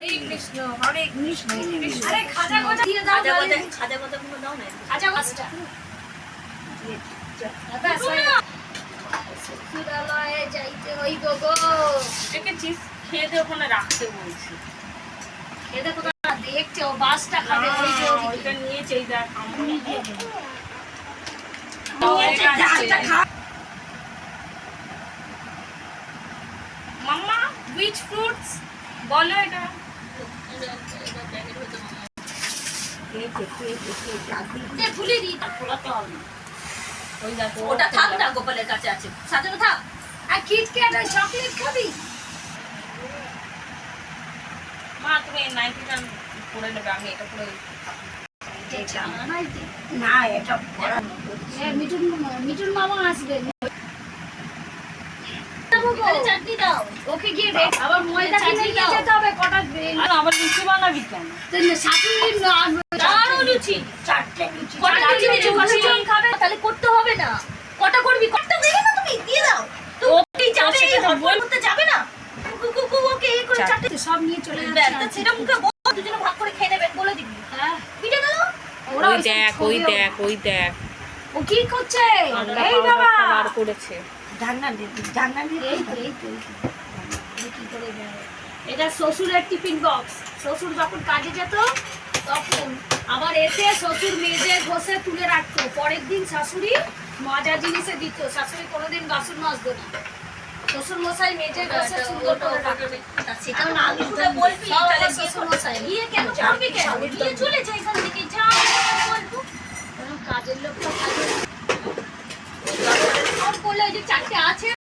হরে কৃষ্ণ হরে কৃষ্ণ কৃষ্ণ। আরে খাজা গজা দিয়ে দাও, খাজা গজা গুলো দাও না। খাজা গজটা শ্বশুরালয়ে যাইতে হইব গো। দেখেছিস খেয়ে দিয়ে ওখানে রাখতে বলছি। এদের কোথাও দেখছে ও বাসটা খাবে ওই যে ওইটা ওদিকে। নিয়েছে এই দেখ মাম্মা which fruits বলো এটা দে ফুলি দি খোলাতে হবে না। ওই দেখো ওটা থাক না, গোপালের কাছে আছে, সাজানো থাক। আর কিটক্যাট আর চকলেট খাবি? মা তুমি এই নাইটিটা পরে নেবে আমি এটা পরে না এটা মিঠুন মামা আসবে। চাটনি দাও। ওকে গিয়ে রে আবার ময়দা কিনে নিয়ে যেতে হবে কটা আর আবার লুচি বানাবি কেন? শাশুড়ি আরো লুচি, চারটে লুচি কটা লুচি দিচ্ছ? কতজন খাবে? তাহলে করতে হবে না। কটা করবি? কটা দেবে না তুমি? দিয়ে দাও। তো ওকেই যাবে, এই হটবল করতে যাবে না। ওকে এই করে চারটে সব নিয়ে চলে ব্যাস, যাচ্ছে। সেটা মুখে বল, দুজনে ভাগ করে খেয়ে নেবেন, বলে দিবি। হ্যাঁ পিঠে গেল। ওরা ওই দেখ ওই দেখ ওই দেখ ও কি করছে? এই এই বাবা বার করেছে এই তো, এই তো। কি করে দেয়? এটা শ্বশুরের টিফিন বক্স। শ্বশুর যখন কাজে যেত তখন আবার এসে শ্বশুর মেজে ঘষে তুলে রাখতো, পরের দিন শাশুড়ি মজা জিনিসে দিত। শাশুড়ি কোনোদিন বাসন মাজতো না, শ্বশুর মশাই মেজে ঘষে সুন্দর করে রাখতো। সেটা না মুখে বলবি, সব তাহলে শ্বশুর মশাই বিয়ে কেন করবি? কেন বিয়ে চলে যায় এখান থেকে, যা বলবো। কাজের লোক তো কাজের সব বলে যে চারটে আছে।